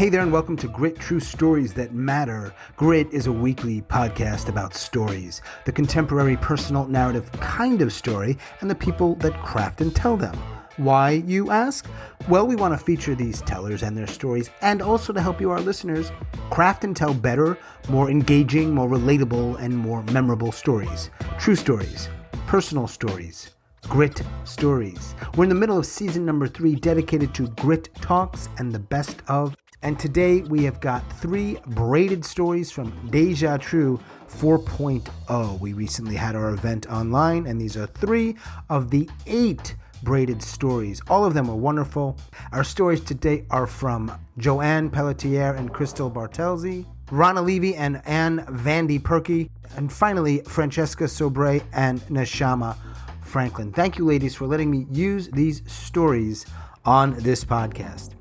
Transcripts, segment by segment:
Hey there and welcome to Grit, True Stories That Matter. Grit is a weekly podcast about stories, the contemporary personal narrative kind of story, and the people that craft and tell them. Why, you ask? Well, we want to feature these tellers and their stories, and also to help you, our listeners, craft and tell better, more engaging, more relatable, and more memorable stories. True stories, personal stories, Grit Stories. We're in the middle of season number 3, dedicated to Grit Talks and the best of. And today we have got 3 braided stories from Deja True 4.0. We recently had our event online, and these are 3 of the 8 braided stories. All of them are wonderful. Our stories today are from Johanne, Pelletier, and Christel Bartelse, Ronna, Levy, and Anne Vandy Purky, and finally Francesca, Sobrer, and Neshama Franklin. Thank you, ladies, for letting me use these stories on this podcast.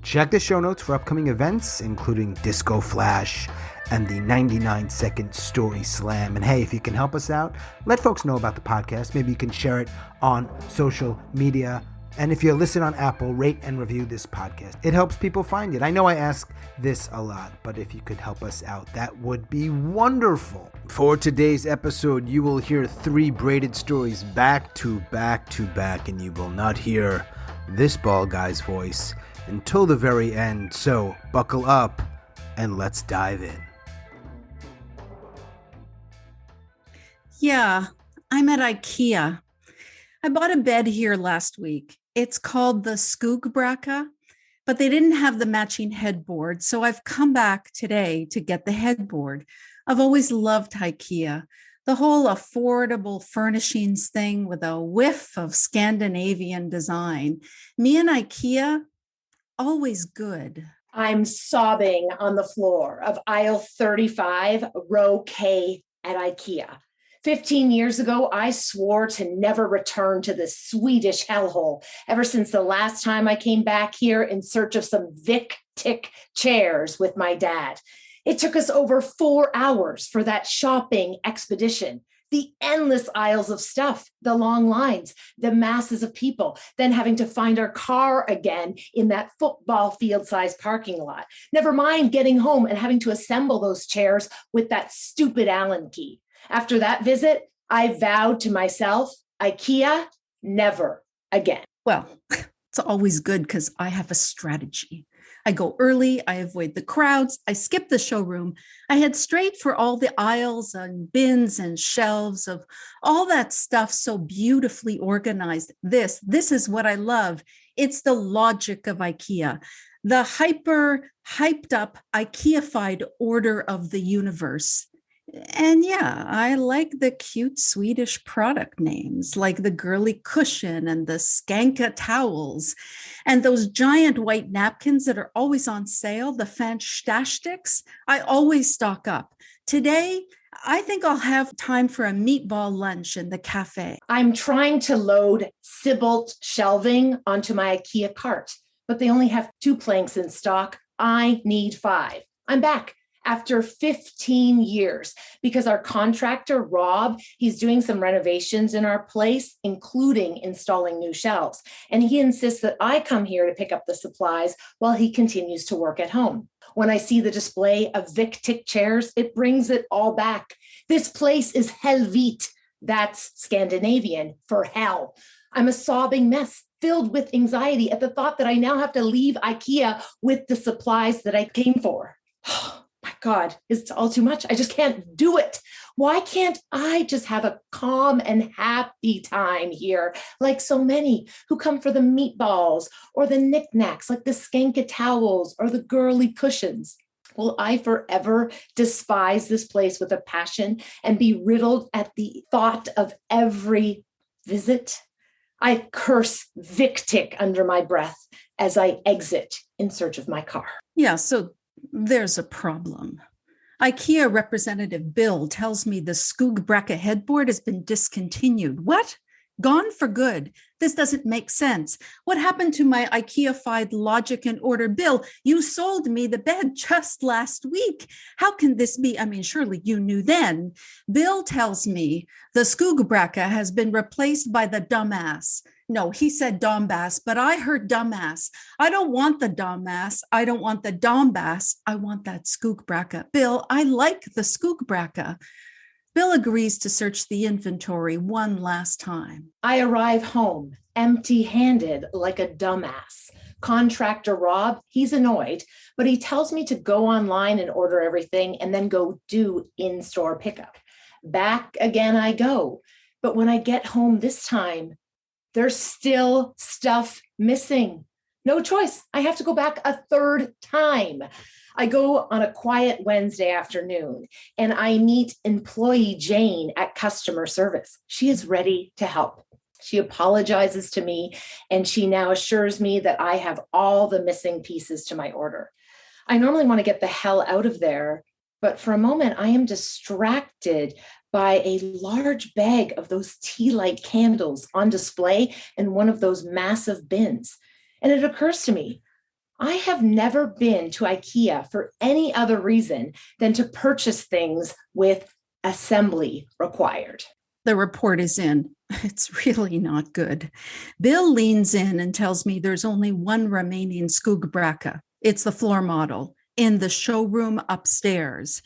Check the show notes for upcoming events, including Disco Flash and the 99-second Story Slam. And hey, if you can help us out, let folks know about the podcast. Maybe you can share it on social media. And if you listen on Apple, rate and review this podcast. It helps people find it. I know I ask this a lot, but if you could help us out, that would be wonderful. For today's episode, you will hear 3 braided stories back to back to back, and you will not hear this bald guy's voice until the very end. So buckle up and let's dive in. Yeah, I'm at Ikea. I bought a bed here last week. It's called the Skoogbracka, but they didn't have the matching headboard. So I've come back today to get the headboard. I've always loved Ikea. The whole affordable furnishings thing with a whiff of Scandinavian design. Me and Ikea, always good. I'm sobbing on the floor of aisle 35, row K at Ikea. 15 years ago, I swore to never return to this Swedish hellhole ever since the last time I came back here in search of some Vic-Tick chairs with my dad. It took us over 4 hours for that shopping expedition. The endless aisles of stuff, the long lines, the masses of people, then having to find our car again in that football field-sized parking lot. Never mind getting home and having to assemble those chairs with that stupid Allen key. After that visit, I vowed to myself, Ikea, never again. Well, it's always good because I have a strategy. I go early, I avoid the crowds, I skip the showroom, I head straight for all the aisles and bins and shelves of all that stuff so beautifully organized. This is what I love. It's the logic of IKEA, the hyped up IKEAfied order of the universe. And yeah, I like the cute Swedish product names like the girly cushion and the skanka towels and those giant white napkins that are always on sale, the fantasticks. I always stock up. Today, I think I'll have time for a meatball lunch in the cafe. I'm trying to load Sibbalt shelving onto my IKEA cart, but they only have 2 planks in stock. I need 5. I'm back after 15 years because our contractor, Rob, he's doing some renovations in our place, including installing new shelves. And he insists that I come here to pick up the supplies while he continues to work at home. When I see the display of Vic-Tick chairs, it brings it all back. This place is Helvete. That's Scandinavian for hell. I'm a sobbing mess, filled with anxiety at the thought that I now have to leave IKEA with the supplies that I came for. My God, it's all too much. I just can't do it. Why can't I just have a calm and happy time here, like so many who come for the meatballs or the knickknacks, like the skanka towels or the girly cushions? Will I forever despise this place with a passion and be riddled at the thought of every visit? I curse Vic-Tick under my breath as I exit in search of my car. Yeah, so there's a problem. IKEA representative Bill tells me the Skoogbracka headboard has been discontinued. What? Gone for good. This doesn't make sense. What happened to my IKEA-fied logic and order? Bill, you sold me the bed just last week. How can this be? I mean, surely you knew then. Bill tells me the Skoogbracka has been replaced by the dumbass. No, he said Dombass, but I heard dumbass. I don't want the dumbass. I don't want the Dombass. I want that skookbraka. Bill, I like the skookbraka. Bill agrees to search the inventory one last time. I arrive home empty-handed like a dumbass. Contractor Rob, he's annoyed, but he tells me to go online and order everything and then go do in-store pickup. Back again I go. But when I get home this time, there's still stuff missing. No choice. I have to go back a third time. I go on a quiet Wednesday afternoon and I meet employee Jane at customer service. She is ready to help. She apologizes to me and she now assures me that I have all the missing pieces to my order. I normally want to get the hell out of there, but for a moment I am distracted by a large bag of those tea light candles on display in one of those massive bins. And it occurs to me, I have never been to Ikea for any other reason than to purchase things with assembly required. The report is in. It's really not good. Bill leans in and tells me there's only one remaining skookbraka. It's the floor model in the showroom upstairs.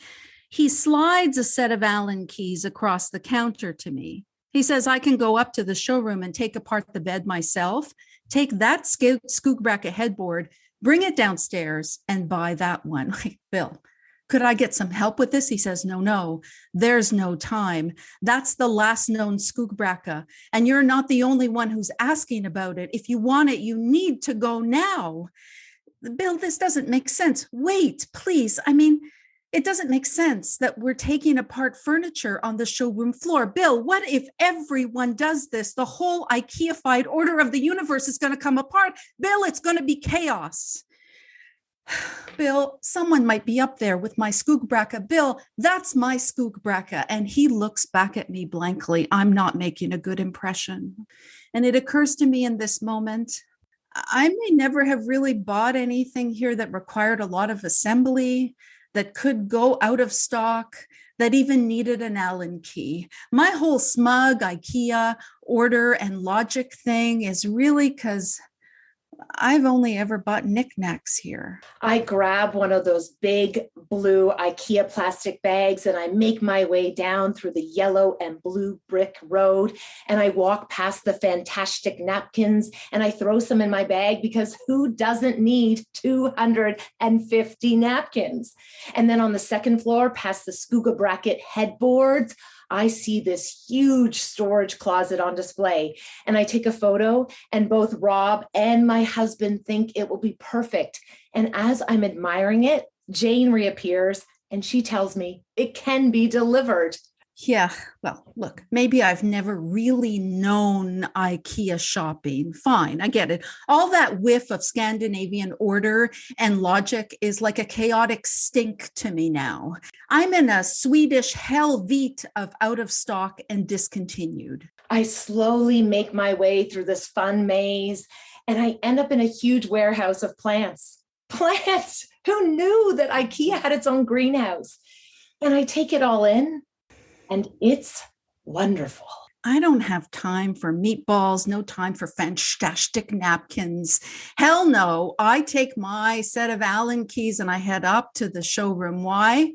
He slides a set of Allen keys across the counter to me. He says I can go up to the showroom and take apart the bed myself, take that skookbraka headboard, bring it downstairs and buy that one. Like, Bill, could I get some help with this? He says, no, there's no time. That's the last known skookbraka. And you're not the only one who's asking about it. If you want it, you need to go now. Bill, this doesn't make sense. Wait, please. I mean, it doesn't make sense that we're taking apart furniture on the showroom floor. Bill, what if everyone does this? The whole IKEA-fied order of the universe is going to come apart. Bill, it's going to be chaos. Bill, someone might be up there with my skookbraka. Bill, that's my skookbraka. And he looks back at me blankly. I'm not making a good impression. And it occurs to me in this moment, I may never have really bought anything here that required a lot of assembly, that could go out of stock, that even needed an Allen key. My whole smug IKEA order and logic thing is really because I've only ever bought knickknacks here. I grab one of those big blue IKEA plastic bags and I make my way down through the yellow and blue brick road. And I walk past the fantastic napkins and I throw some in my bag because who doesn't need 250 napkins? And then on the second floor, past the skookbraka headboards, I see this huge storage closet on display and I take a photo and both Rob and my husband think it will be perfect. And as I'm admiring it, Jane reappears and she tells me it can be delivered. Yeah, well, look, maybe I've never really known IKEA shopping. Fine, I get it. All that whiff of Scandinavian order and logic is like a chaotic stink to me now. I'm in a Swedish Helvete of out of stock and discontinued. I slowly make my way through this fun maze and I end up in a huge warehouse of plants. Plants! Who knew that IKEA had its own greenhouse? And I take it all in. And it's wonderful. I don't have time for meatballs, no time for fantastic napkins. Hell no. I take my set of Allen keys and I head up to the showroom. Why?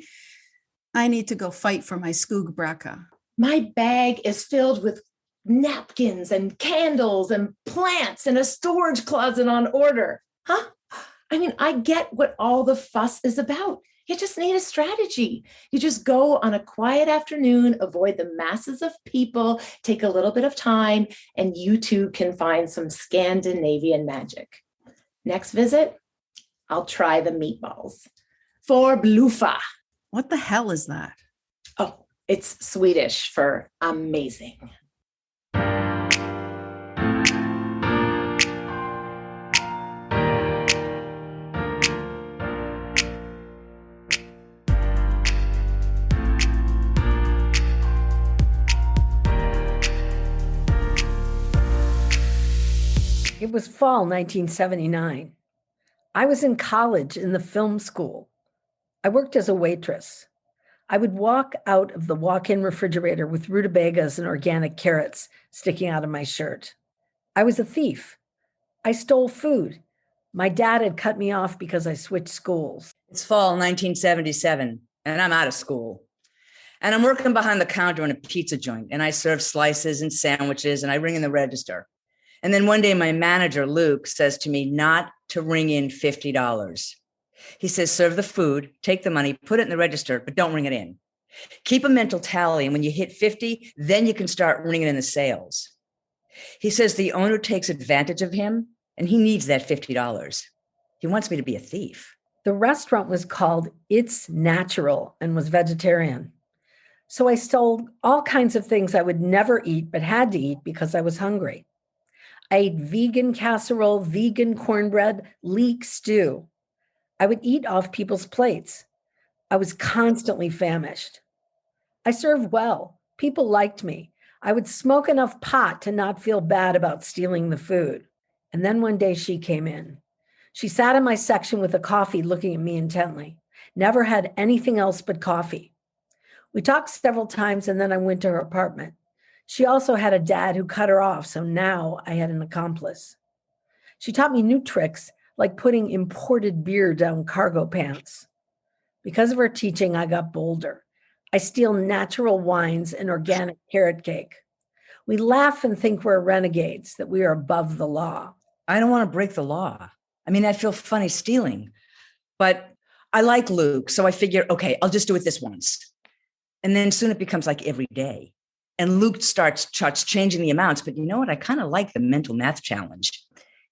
I need to go fight for my skookbraka. My bag is filled with napkins and candles and plants and a storage closet on order. Huh? I mean, I get what all the fuss is about. You just need a strategy. You just go on a quiet afternoon, avoid the masses of people, take a little bit of time, and you too can find some Scandinavian magic. Next visit, I'll try the meatballs. For bluffa. What the hell is that? Oh, it's Swedish for amazing. It was fall 1979. I was in college in the film school. I worked as a waitress. I would walk out of the walk-in refrigerator with rutabagas and organic carrots sticking out of my shirt. I was a thief. I stole food. My dad had cut me off because I switched schools. It's fall 1977, and I'm out of school. And I'm working behind the counter in a pizza joint, and I serve slices and sandwiches, and I ring in the register. And then one day, my manager, Luke, says to me not to ring in $50. He says, serve the food, take the money, put it in the register, but don't ring it in. Keep a mental tally, and when you hit 50, then you can start ringing in the sales. He says the owner takes advantage of him, and he needs that $50. He wants me to be a thief. The restaurant was called It's Natural and was vegetarian. So I stole all kinds of things I would never eat, but had to eat because I was hungry. I ate vegan casserole, vegan cornbread, leek stew. I would eat off people's plates. I was constantly famished. I served well. People liked me. I would smoke enough pot to not feel bad about stealing the food. And then one day she came in. She sat in my section with a coffee looking at me intently. Never had anything else but coffee. We talked several times and then I went to her apartment. She also had a dad who cut her off, so now I had an accomplice. She taught me new tricks, like putting imported beer down cargo pants. Because of her teaching, I got bolder. I steal natural wines and organic carrot cake. We laugh and think we're renegades, that we are above the law. I don't want to break the law. I mean, I feel funny stealing, but I like Luke. So I figure, okay, I'll just do it this once. And then soon it becomes like every day. And Luke starts changing the amounts. But you know what? I kind of like the mental math challenge.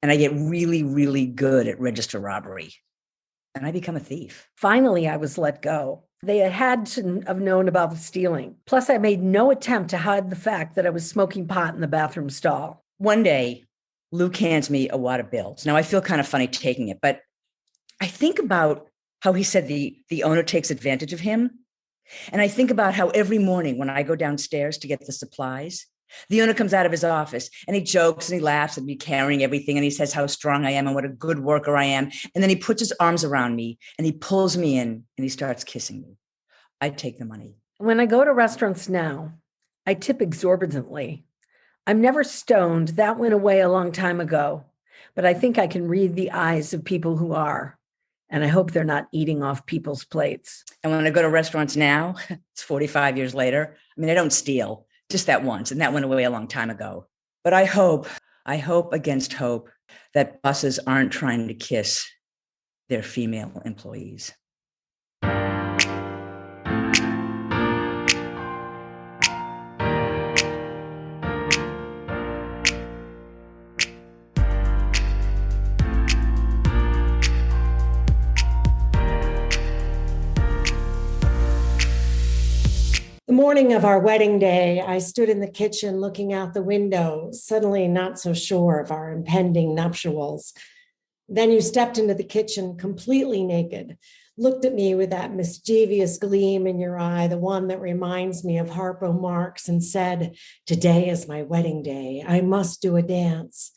And I get really, really good at register robbery. And I become a thief. Finally, I was let go. They had to have known about the stealing. Plus, I made no attempt to hide the fact that I was smoking pot in the bathroom stall. One day, Luke hands me a wad of bills. Now, I feel kind of funny taking it, but I think about how he said the owner takes advantage of him. And I think about how every morning when I go downstairs to get the supplies, the owner comes out of his office and he jokes and he laughs at me carrying everything. And he says how strong I am and what a good worker I am. And then he puts his arms around me and he pulls me in and he starts kissing me. I take the money. When I go to restaurants now, I tip exorbitantly. I'm never stoned. That went away a long time ago. But I think I can read the eyes of people who are. And I hope they're not eating off people's plates. And when I go to restaurants now, it's 45 years later. I mean, I don't steal, just that once. And that went away a long time ago. But I hope against hope that bosses aren't trying to kiss their female employees. The morning of our wedding day, I stood in the kitchen looking out the window, suddenly not so sure of our impending nuptials. Then you stepped into the kitchen completely naked, looked at me with that mischievous gleam in your eye, the one that reminds me of Harpo Marx, and said, "Today is my wedding day. I must do a dance."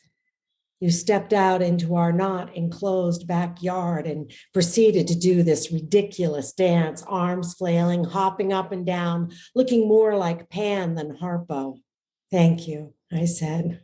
You stepped out into our not enclosed backyard and proceeded to do this ridiculous dance, arms flailing, hopping up and down, looking more like Pan than Harpo. "Thank you," I said.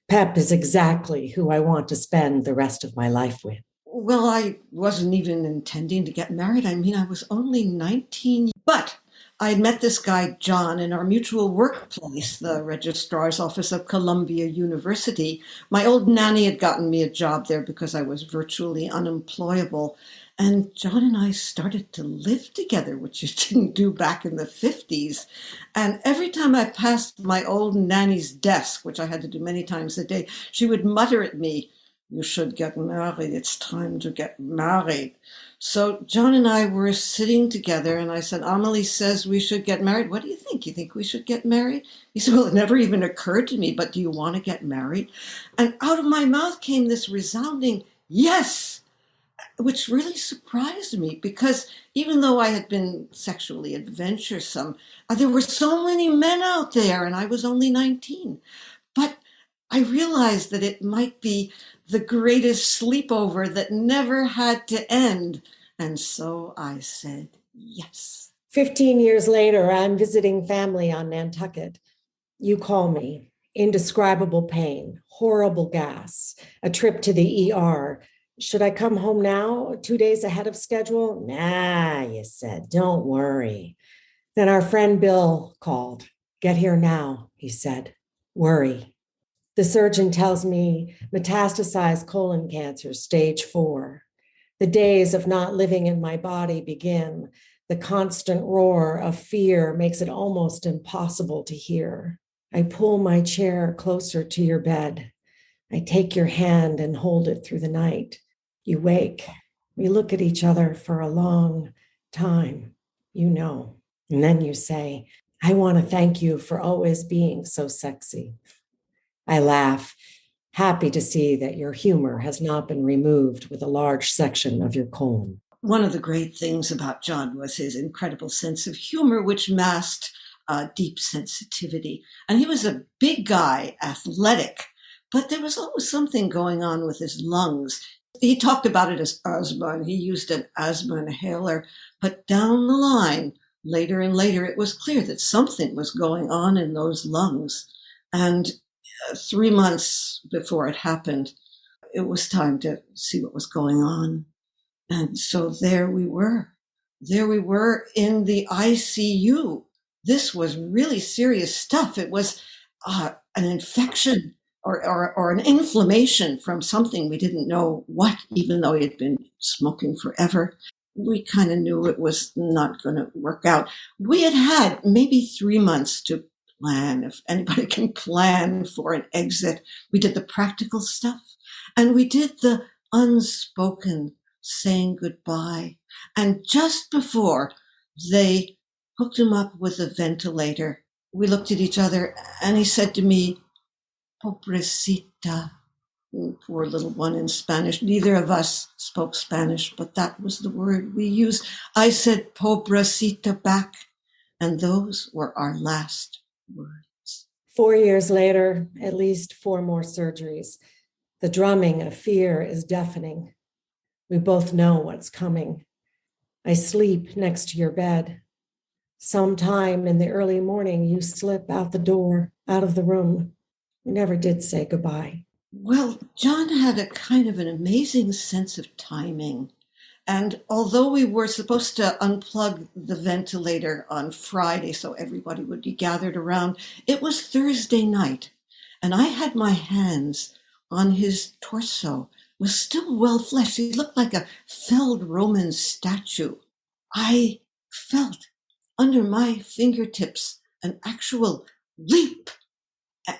"Pep is exactly who I want to spend the rest of my life with." Well, I wasn't even intending to get married. I mean, I was only 19, but I met this guy, John, in our mutual workplace, the registrar's office of Columbia University. My old nanny had gotten me a job there because I was virtually unemployable. And John and I started to live together, which you didn't do back in the 50s. And every time I passed my old nanny's desk, which I had to do many times a day, she would mutter at me, "You should get married. It's time to get married." So John and I were sitting together and I said, "Amelie says we should get married. What do you think? You think we should get married?" He said, "Well, it never even occurred to me, but do you want to get married?" And out of my mouth came this resounding yes, which really surprised me because even though I had been sexually adventuresome, there were so many men out there and I was only 19. But I realized that it might be the greatest sleepover that never had to end. And so I said yes. 15 years later, I'm visiting family on Nantucket. You call me. indescribable pain, horrible gas, a trip to the ER. Should I come home now, 2 days ahead of schedule? Nah, you said, don't worry. Then our friend Bill called. Get here now, he said. Worry. The surgeon tells me metastasized colon cancer, stage 4. The days of not living in my body begin. The constant roar of fear makes it almost impossible to hear. I pull my chair closer to your bed. I take your hand and hold it through the night. You wake. We look at each other for a long time, you know. And then you say, I want to thank you for always being so sexy. I laugh, happy to see that your humor has not been removed with a large section of your colon. One of the great things about John was his incredible sense of humor, which masked deep sensitivity. And he was a big guy, athletic, but there was always something going on with his lungs. He talked about it as asthma, and he used an asthma inhaler. But down the line, later and later, it was clear that something was going on in those lungs. And 3 months before it happened, it was time to see what was going on. And so there we were. There we were in the ICU. This was really serious stuff. It was an infection or an inflammation from something we didn't know what, even though he had been smoking forever. We kind of knew it was not going to work out. We had maybe 3 months to plan, if anybody can plan for an exit. We did the practical stuff, and we did the unspoken saying goodbye. And just before they hooked him up with a ventilator, we looked at each other, and he said to me, Pobrecita, poor little one, in Spanish. Neither of us spoke Spanish, but that was the word we used. I said Pobrecita back, and those were our last words. 4 years later, at least 4 more surgeries. The drumming of fear is deafening. We both know what's coming. I sleep next to your bed. Sometime in the early morning, you slip out the door, out of the room. We never did say goodbye. Well, John had a kind of an amazing sense of timing. And although we were supposed to unplug the ventilator on Friday so everybody would be gathered around, it was Thursday night. And I had my hands on his torso. It was still well fleshed. He looked like a felled Roman statue. I felt under my fingertips an actual leap.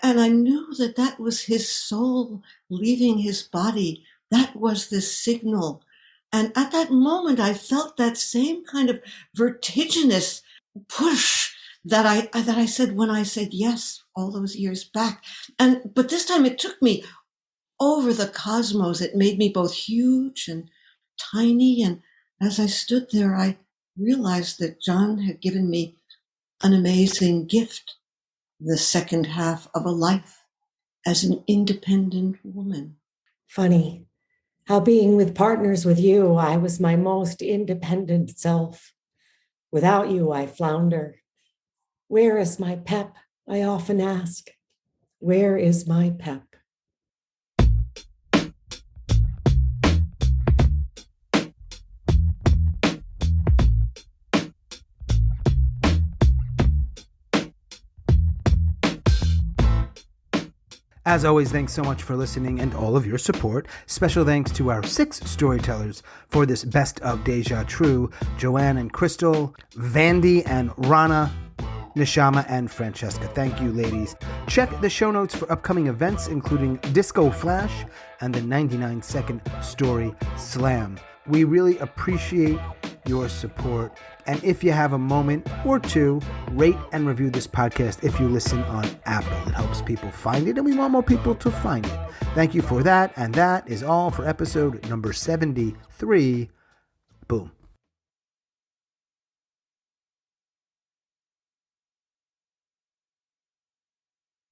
And I knew that that was his soul leaving his body. That was the signal. And at that moment, I felt that same kind of vertiginous push that I said when I said yes all those years back. But this time it took me over the cosmos. It made me both huge and tiny. And as I stood there, I realized that John had given me an amazing gift, the second half of a life as an independent woman. Funny how being with partners with you, I was my most independent self. Without you, I flounder. Where is my pep? I often ask. Where is my pep? As always, thanks so much for listening and all of your support. Special thanks to our 6 storytellers for this Best of Deja True: Johanne and Christel, Vandy and Ronna, Neshama and Francesca. Thank you, ladies. Check the show notes for upcoming events, including Disco Flash and the 99-second Story Slam. We really appreciate your support. And if you have a moment or two, rate and review this podcast if you listen on Apple. It helps people find it, and we want more people to find it. Thank you for that. And that is all for episode number 73. Boom.